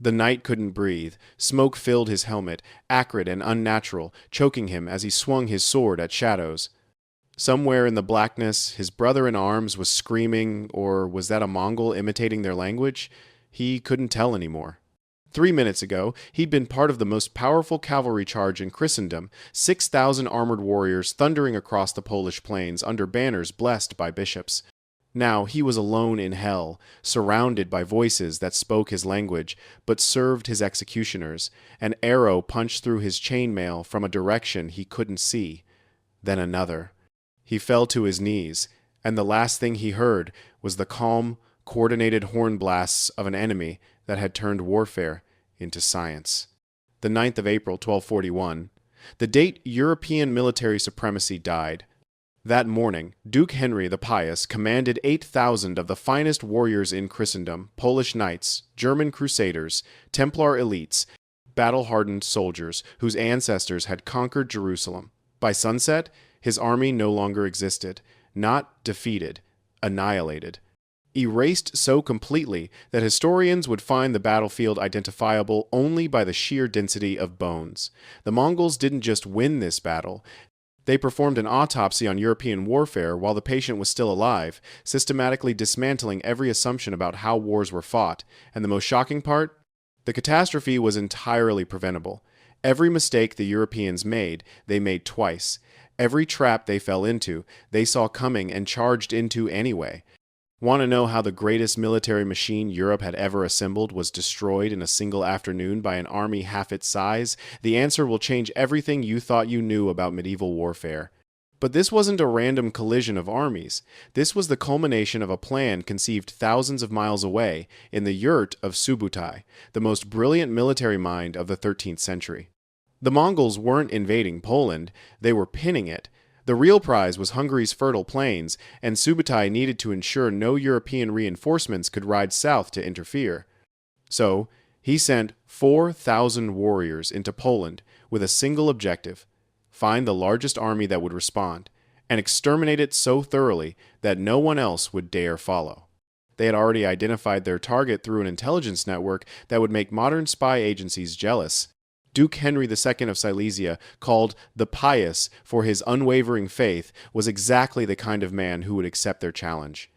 The knight couldn't breathe. Smoke filled his helmet, acrid and unnatural, choking him as he swung his sword at shadows. Somewhere in the blackness, his brother in arms was screaming, or was that a Mongol imitating their language? He couldn't tell anymore. 3 minutes ago, he'd been part of the most powerful cavalry charge in Christendom, 6,000 armored warriors thundering across the Polish plains under banners blessed by bishops. Now he was alone in hell, surrounded by voices that spoke his language, but served his executioners. An arrow punched through his chainmail from a direction he couldn't see. Then another. He fell to his knees, and the last thing he heard was the calm, coordinated horn blasts of an enemy that had turned warfare into science. The 9th of April, 1241. The date European military supremacy died. That morning, Duke Henry the Pious commanded 8,000 of the finest warriors in Christendom, Polish knights, German crusaders, Templar elites, battle-hardened soldiers whose ancestors had conquered Jerusalem. By sunset, his army no longer existed, not defeated, annihilated. Erased so completely that historians would find the battlefield identifiable only by the sheer density of bones. The Mongols didn't just win this battle. They performed an autopsy on European warfare while the patient was still alive, systematically dismantling every assumption about how wars were fought. And the most shocking part? The catastrophe was entirely preventable. Every mistake the Europeans made, they made twice. Every trap they fell into, they saw coming and charged into anyway. Want to know how the greatest military machine Europe had ever assembled was destroyed in a single afternoon by an army half its size? The answer will change everything you thought you knew about medieval warfare. But this wasn't a random collision of armies. This was the culmination of a plan conceived thousands of miles away in the yurt of Subutai, the most brilliant military mind of the 13th century. The Mongols weren't invading Poland, they were pinning it. The real prize was Hungary's fertile plains, and Subutai needed to ensure no European reinforcements could ride south to interfere. So, he sent 4,000 warriors into Poland with a single objective: find the largest army that would respond, and exterminate it so thoroughly that no one else would dare follow. They had already identified their target through an intelligence network that would make modern spy agencies jealous. Duke Henry II of Silesia, called the Pious for his unwavering faith, was exactly the kind of man who would accept their challenge.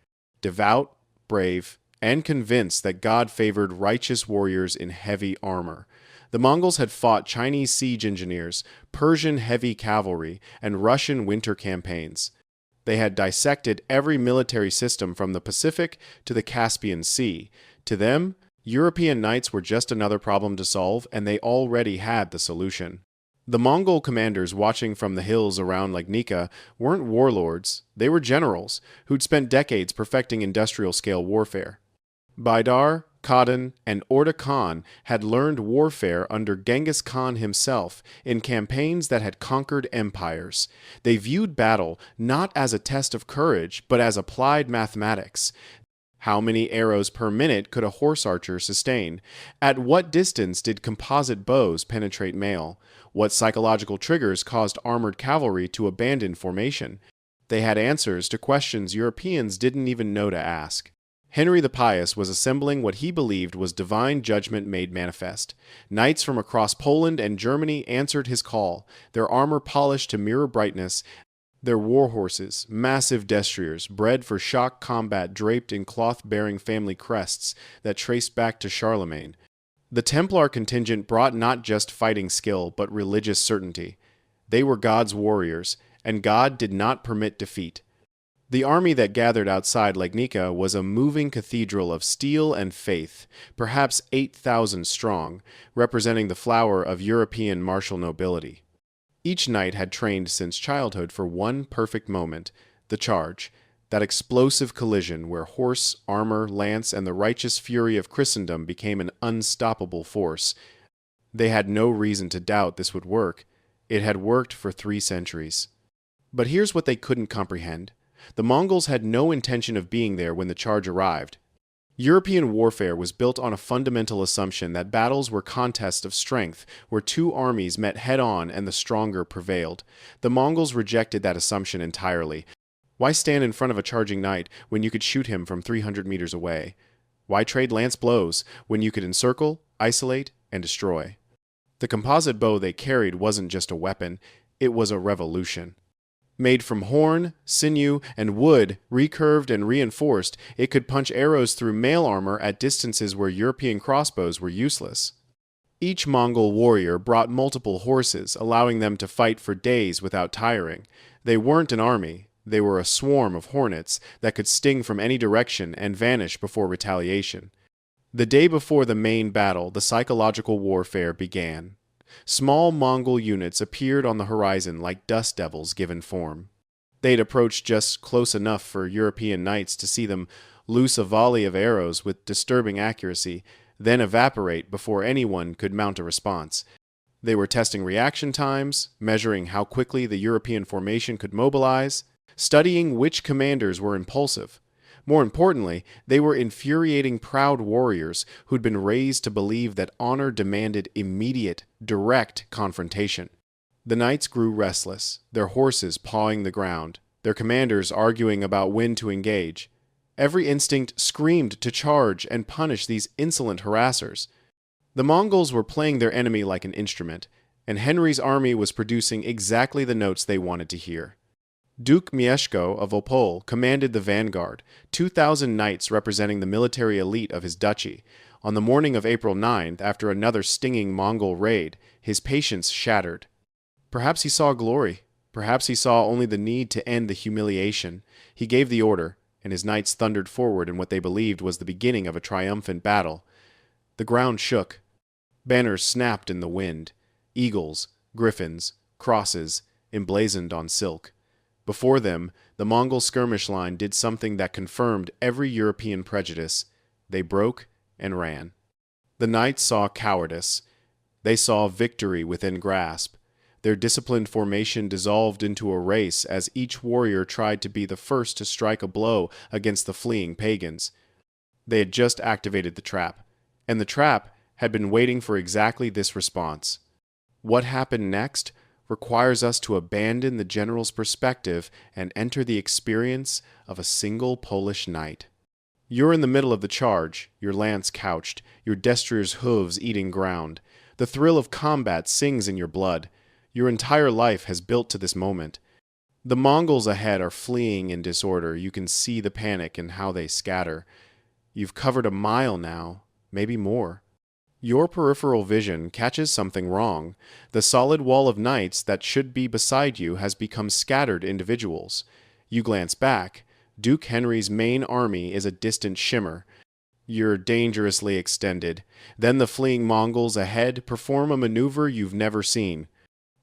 Devout, brave, and convinced that God favored righteous warriors in heavy armor. The Mongols had fought Chinese siege engineers, Persian heavy cavalry, and Russian winter campaigns. They had dissected every military system from the Pacific to the Caspian Sea. To them, European knights were just another problem to solve, and they already had the solution. The Mongol commanders watching from the hills around Legnica weren't warlords, they were generals who'd spent decades perfecting industrial-scale warfare. Baidar, Khadan, and Orda Khan had learned warfare under Genghis Khan himself in campaigns that had conquered empires. They viewed battle not as a test of courage, but as applied mathematics. How many arrows per minute could a horse archer sustain? At what distance did composite bows penetrate mail? What psychological triggers caused armored cavalry to abandon formation? They had answers to questions Europeans didn't even know to ask. Henry the Pious was assembling what he believed was divine judgment made manifest. Knights from across Poland and Germany answered his call, their armor polished to mirror brightness, their war horses, massive destriers, bred for shock combat draped in cloth-bearing family crests that traced back to Charlemagne. The Templar contingent brought not just fighting skill, but religious certainty. They were God's warriors, and God did not permit defeat. The army that gathered outside Legnica was a moving cathedral of steel and faith, perhaps 8,000 strong, representing the flower of European martial nobility. Each knight had trained since childhood for one perfect moment, the charge, that explosive collision where horse, armor, lance, and the righteous fury of Christendom became an unstoppable force. They had no reason to doubt this would work. It had worked for 3 centuries. But here's what they couldn't comprehend. The Mongols had no intention of being there when the charge arrived. European warfare was built on a fundamental assumption that battles were contests of strength, where 2 armies met head-on and the stronger prevailed. The Mongols rejected that assumption entirely. Why stand in front of a charging knight when you could shoot him from 300 meters away? Why trade lance blows when you could encircle, isolate, and destroy. The composite bow they carried wasn't just a weapon, it was a revolution. Made from horn, sinew, and wood, recurved and reinforced, it could punch arrows through mail armor at distances where European crossbows were useless. Each Mongol warrior brought multiple horses, allowing them to fight for days without tiring. They weren't an army, they were a swarm of hornets that could sting from any direction and vanish before retaliation. The day before the main battle, the psychological warfare began. Small Mongol units appeared on the horizon like dust devils given form. They'd approached just close enough for European knights to see them loose a volley of arrows with disturbing accuracy, then evaporate before anyone could mount a response. They were testing reaction times, measuring how quickly the European formation could mobilize, studying which commanders were impulsive. More importantly, they were infuriating proud warriors who'd been raised to believe that honor demanded immediate, direct confrontation. The knights grew restless, their horses pawing the ground, their commanders arguing about when to engage. Every instinct screamed to charge and punish these insolent harassers. The Mongols were playing their enemy like an instrument, and Henry's army was producing exactly the notes they wanted to hear. Duke Mieszko of Opole commanded the vanguard, 2,000 knights representing the military elite of his duchy. On the morning of April 9th, after another stinging Mongol raid, his patience shattered. Perhaps he saw glory. Perhaps he saw only the need to end the humiliation. He gave the order, and his knights thundered forward in what they believed was the beginning of a triumphant battle. The ground shook. Banners snapped in the wind. Eagles, griffins, crosses, emblazoned on silk. Before them, the Mongol skirmish line did something that confirmed every European prejudice. They broke and ran. The knights saw cowardice. They saw victory within grasp. Their disciplined formation dissolved into a race as each warrior tried to be the first to strike a blow against the fleeing pagans. They had just activated the trap, and the trap had been waiting for exactly this response. What happened next requires us to abandon the general's perspective and enter the experience of a single Polish knight. You're in the middle of the charge, your lance couched, your destrier's hooves eating ground. The thrill of combat sings in your blood. Your entire life has built to this moment. The Mongols ahead are fleeing in disorder. You can see the panic and how they scatter. You've covered a mile now, maybe more. Your peripheral vision catches something wrong. The solid wall of knights that should be beside you has become scattered individuals. You glance back. Duke Henry's main army is a distant shimmer. You're dangerously extended. Then the fleeing Mongols ahead perform a maneuver you've never seen.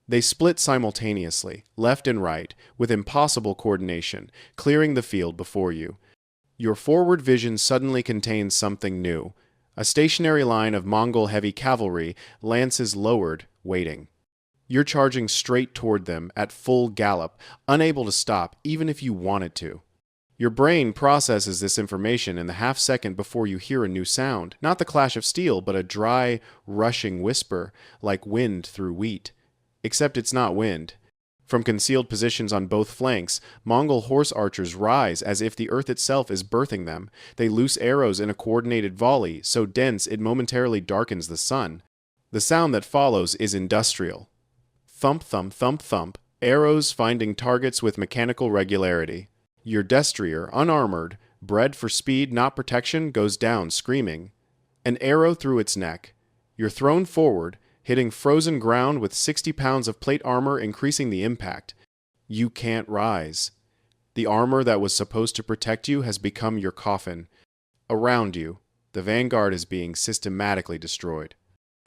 They split simultaneously, left and right, with impossible coordination, clearing the field before you. Your forward vision suddenly contains something new. A stationary line of Mongol heavy cavalry, lances lowered, waiting. You're charging straight toward them at full gallop, unable to stop even if you wanted to. Your brain processes this information in the half second before you hear a new sound, not the clash of steel, but a dry, rushing whisper, like wind through wheat. Except it's not wind. From concealed positions on both flanks, Mongol horse archers rise as if the earth itself is birthing them. They loose arrows in a coordinated volley, so dense it momentarily darkens the sun. The sound that follows is industrial. Thump, thump, thump, thump, arrows finding targets with mechanical regularity. Your destrier, unarmored, bred for speed, not protection, goes down screaming. An arrow through its neck. You're thrown forward, hitting frozen ground with 60 pounds of plate armor increasing the impact. You can't rise. The armor that was supposed to protect you has become your coffin. Around you, the vanguard is being systematically destroyed.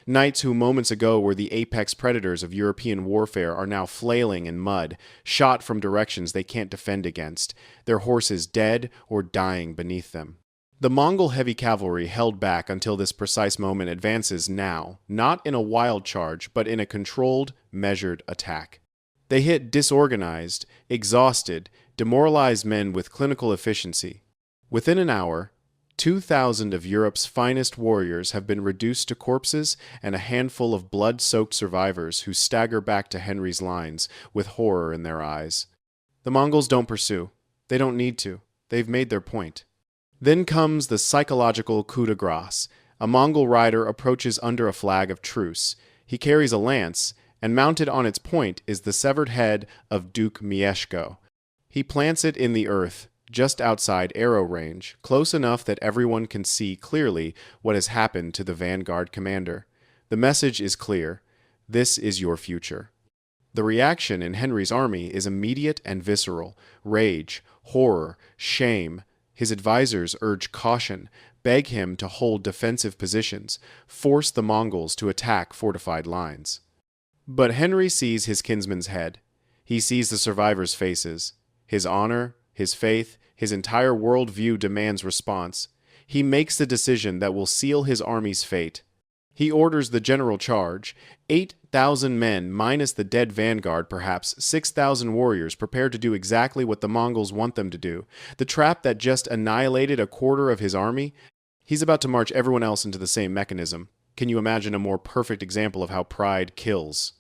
Knights who moments ago were the apex predators of European warfare are now flailing in mud, shot from directions they can't defend against, their horses dead or dying beneath them. The Mongol heavy cavalry held back until this precise moment advances now, not in a wild charge, but in a controlled, measured attack. They hit disorganized, exhausted, demoralized men with clinical efficiency. Within an hour, 2,000 of Europe's finest warriors have been reduced to corpses and a handful of blood-soaked survivors who stagger back to Henry's lines with horror in their eyes. The Mongols don't pursue. They don't need to. They've made their point. Then comes the psychological coup de grace, A Mongol rider approaches under a flag of truce. He carries a lance, and mounted on its point is the severed head of Duke Mieszko. He plants it in the earth, just outside arrow range, close enough that everyone can see clearly what has happened to the vanguard commander. The message is clear. This is your future. The reaction in Henry's army is immediate and visceral: rage, horror, shame. His advisors urge caution, beg him to hold defensive positions, force the Mongols to attack fortified lines. But Henry sees his kinsman's head. He sees the survivors' faces. His honor, his faith, his entire worldview demands response. He makes the decision that will seal his army's fate. He orders the general charge. 8,000 men, minus the dead vanguard, perhaps 6,000 warriors prepared to do exactly what the Mongols want them to do. The trap that just annihilated a quarter of his army, he's about to march everyone else into the same mechanism. Can you imagine a more perfect example of how pride kills?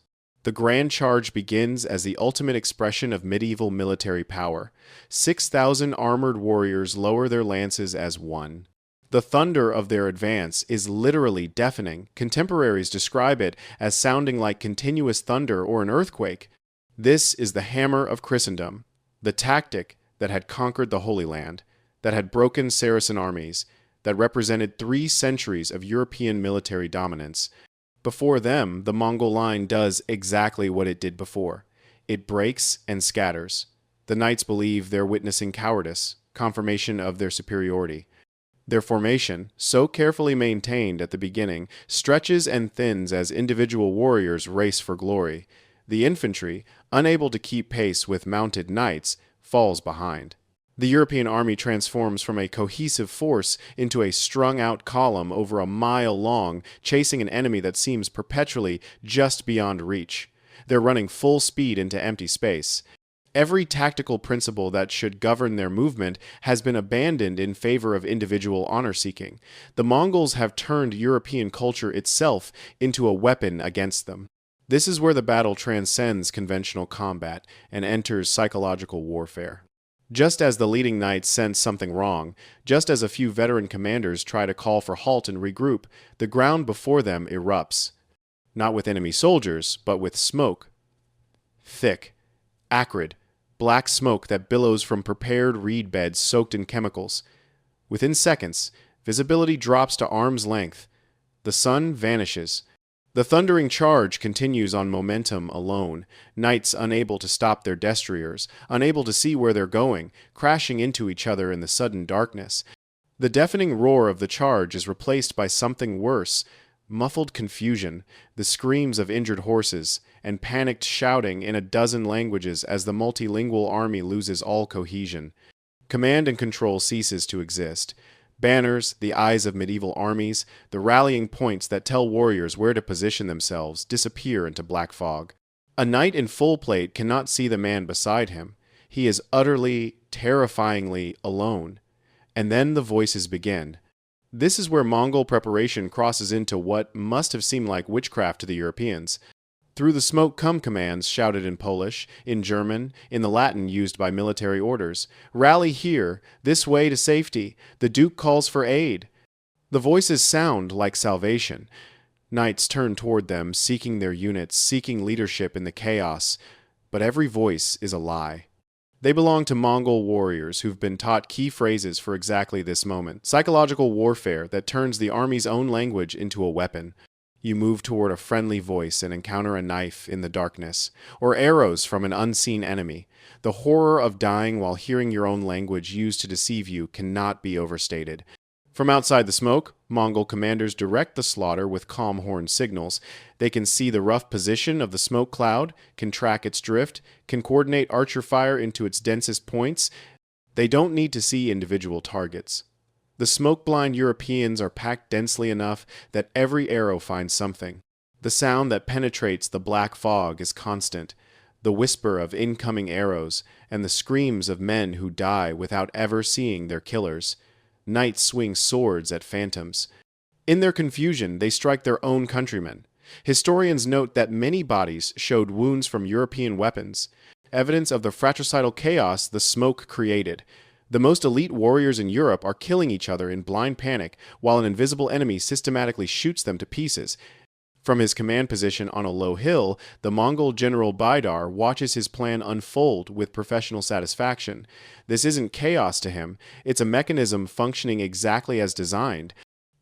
The grand charge begins as the ultimate expression of medieval military power. 6,000 armored warriors lower their lances as one. The thunder of their advance is literally deafening. Contemporaries describe it as sounding like continuous thunder or an earthquake. This is the hammer of Christendom, the tactic that had conquered the Holy Land, that had broken Saracen armies, that represented 3 centuries of European military dominance. Before them, the Mongol line does exactly what it did before. It breaks and scatters. The knights believe they're witnessing cowardice, confirmation of their superiority. Their formation, so carefully maintained at the beginning, stretches and thins as individual warriors race for glory. The infantry, unable to keep pace with mounted knights, falls behind. The European army transforms from a cohesive force into a strung-out column over a mile long, chasing an enemy that seems perpetually just beyond reach. They're running full speed into empty space. Every tactical principle that should govern their movement has been abandoned in favor of individual honor-seeking. The Mongols have turned European culture itself into a weapon against them. This is where the battle transcends conventional combat and enters psychological warfare. Just as the leading knights sense something wrong, just as a few veteran commanders try to call for halt and regroup, the ground before them erupts. Not with enemy soldiers, but with smoke. Thick, acrid, black smoke that billows from prepared reed beds soaked in chemicals. Within seconds, visibility drops to arm's length. The sun vanishes. The thundering charge continues on momentum alone, knights unable to stop their destriers, unable to see where they're going, crashing into each other in the sudden darkness. The deafening roar of the charge is replaced by something worse: muffled confusion, the screams of injured horses, and panicked shouting in a dozen languages as the multilingual army loses all cohesion. Command and control ceases to exist. Banners, the eyes of medieval armies, the rallying points that tell warriors where to position themselves, disappear into black fog. A knight in full plate cannot see the man beside him. He is utterly, terrifyingly alone. And then the voices begin. This is where Mongol preparation crosses into what must have seemed like witchcraft to the Europeans. Through the smoke come commands shouted in Polish, in German, in the Latin used by military orders. Rally here, this way to safety. The Duke calls for aid. The voices sound like salvation. Knights turn toward them, seeking their units, seeking leadership in the chaos. But every voice is a lie. They belong to Mongol warriors who've been taught key phrases for exactly this moment. Psychological warfare that turns the army's own language into a weapon. You move toward a friendly voice and encounter a knife in the darkness, or arrows from an unseen enemy. The horror of dying while hearing your own language used to deceive you cannot be overstated. From outside the smoke, Mongol commanders direct the slaughter with calm horn signals. They can see the rough position of the smoke cloud, can track its drift, can coordinate archer fire into its densest points. They don't need to see individual targets. The smoke-blind Europeans are packed densely enough that every arrow finds something. The sound that penetrates the black fog is constant, the whisper of incoming arrows, and the screams of men who die without ever seeing their killers. Knights swing swords at phantoms. In their confusion, they strike their own countrymen. Historians note that many bodies showed wounds from European weapons, evidence of the fratricidal chaos the smoke created. The most elite warriors in Europe are killing each other in blind panic while an invisible enemy systematically shoots them to pieces. From his command position on a low hill, the Mongol general Baidar watches his plan unfold with professional satisfaction. This isn't chaos to him, it's a mechanism functioning exactly as designed.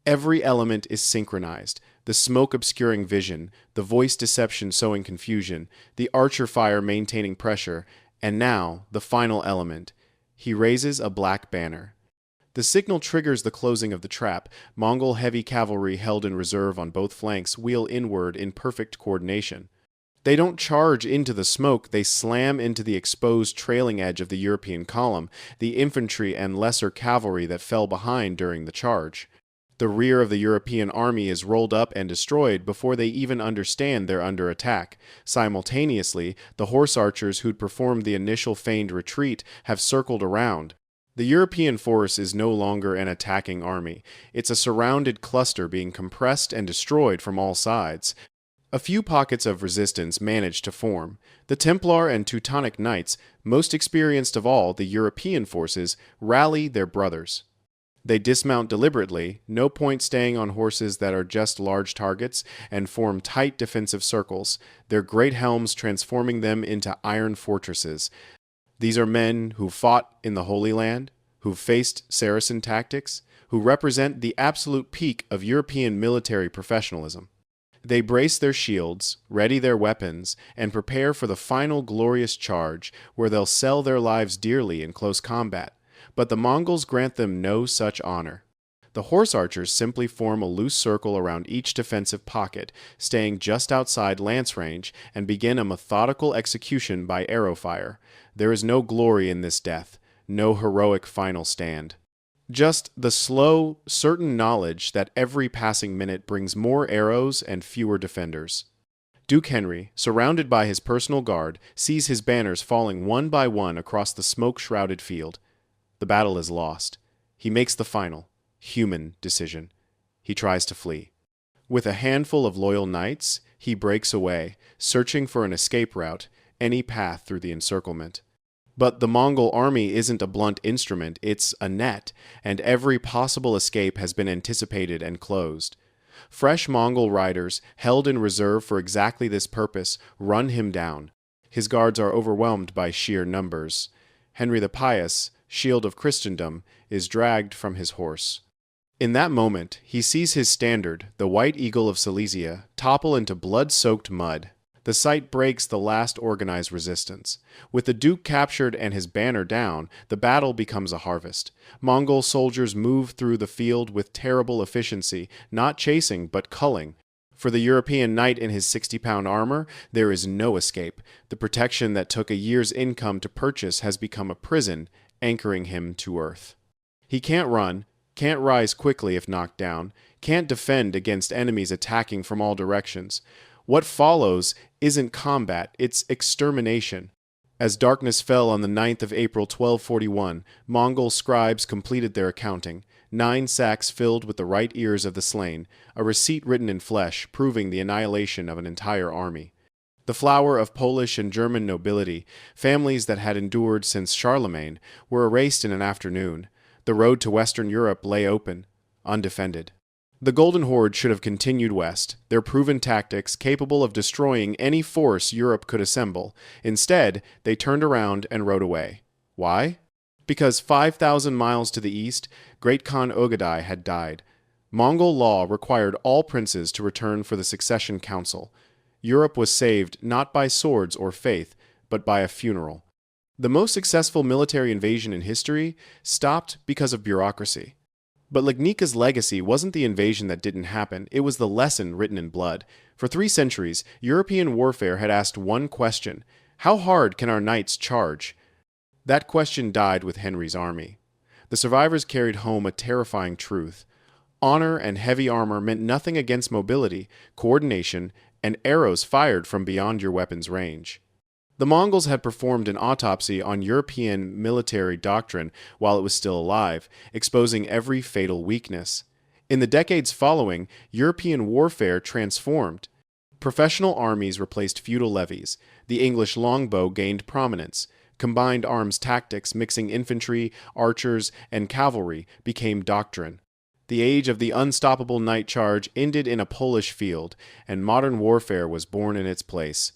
Every element is synchronized. The smoke obscuring vision, the voice deception sowing confusion, the archer fire maintaining pressure, and now, the final element. He raises a black banner. The signal triggers the closing of the trap. Mongol heavy cavalry held in reserve on both flanks wheel inward in perfect coordination. They don't charge into the smoke, they slam into the exposed trailing edge of the European column, the infantry and lesser cavalry that fell behind during the charge. The rear of the European army is rolled up and destroyed before they even understand they're under attack. Simultaneously, the horse archers who'd performed the initial feigned retreat have circled around. The European force is no longer an attacking army. It's a surrounded cluster being compressed and destroyed from all sides. A few pockets of resistance manage to form. The Templar and Teutonic Knights, most experienced of all the European forces, rally their brothers. They dismount deliberately, no point staying on horses that are just large targets, and form tight defensive circles, their great helms transforming them into iron fortresses. These are men who fought in the Holy Land, who faced Saracen tactics, who represent the absolute peak of European military professionalism. They brace their shields, ready their weapons, and prepare for the final glorious charge, where they'll sell their lives dearly in close combat. But the Mongols grant them no such honor. The horse archers simply form a loose circle around each defensive pocket, staying just outside lance range, and begin a methodical execution by arrow fire. There is no glory in this death, no heroic final stand. Just the slow, certain knowledge that every passing minute brings more arrows and fewer defenders. Duke Henry, surrounded by his personal guard, sees his banners falling one by one across the smoke-shrouded field. The battle is lost. He makes the final, human decision. He tries to flee. With a handful of loyal knights, he breaks away, searching for an escape route, any path through the encirclement. But the Mongol army isn't a blunt instrument, it's a net, and every possible escape has been anticipated and closed. Fresh Mongol riders, held in reserve for exactly this purpose, run him down. His guards are overwhelmed by sheer numbers. Henry the Pious, shield of Christendom, is dragged from his horse. In that moment, he sees his standard, the White Eagle of Silesia, topple into blood-soaked mud. The sight breaks the last organized resistance. With the Duke captured and his banner down, the battle becomes a harvest. Mongol soldiers move through the field with terrible efficiency, not chasing but culling. For the European knight in his 60-pound armor, there is no escape. The protection that took a year's income to purchase has become a prison, anchoring him to earth. He can't run, can't rise quickly if knocked down, can't defend against enemies attacking from all directions. What follows isn't combat, it's extermination. As darkness fell on the 9th of April 1241, Mongol scribes completed their accounting. 9 sacks filled with the right ears of the slain, a receipt written in flesh proving the annihilation of an entire army. The flower of Polish and German nobility, families that had endured since Charlemagne, were erased in an afternoon. The road to Western Europe lay open, undefended. The Golden Horde should have continued west, their proven tactics capable of destroying any force Europe could assemble. Instead, they turned around and rode away. Why? Because 5,000 miles to the east, Great Khan Ogadai had died. Mongol law required all princes to return for the succession council. Europe was saved not by swords or faith, but by a funeral. The most successful military invasion in history stopped because of bureaucracy. But Legnika's legacy wasn't the invasion that didn't happen, it was the lesson written in blood. For 3 centuries, European warfare had asked one question: how hard can our knights charge? That question died with Henry's army. The survivors carried home a terrifying truth. Honor and heavy armor meant nothing against mobility, coordination, and arrows fired from beyond your weapon's range. The Mongols had performed an autopsy on European military doctrine while it was still alive, exposing every fatal weakness. In the decades following, European warfare transformed. Professional armies replaced feudal levies. The English longbow gained prominence. Combined arms tactics mixing infantry, archers, and cavalry became doctrine. The age of the unstoppable night charge ended in a Polish field, and modern warfare was born in its place.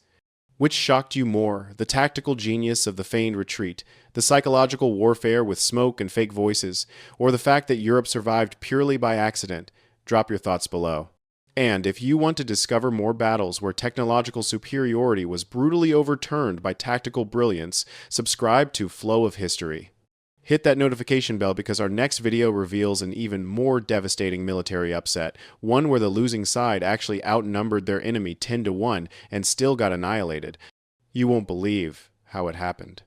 Which shocked you more, the tactical genius of the feigned retreat, the psychological warfare with smoke and fake voices, or the fact that Europe survived purely by accident? Drop your thoughts below. And if you want to discover more battles where technological superiority was brutally overturned by tactical brilliance, subscribe to Flow of History. Hit that notification bell because our next video reveals an even more devastating military upset, one where the losing side actually outnumbered their enemy 10-1 and still got annihilated. You won't believe how it happened.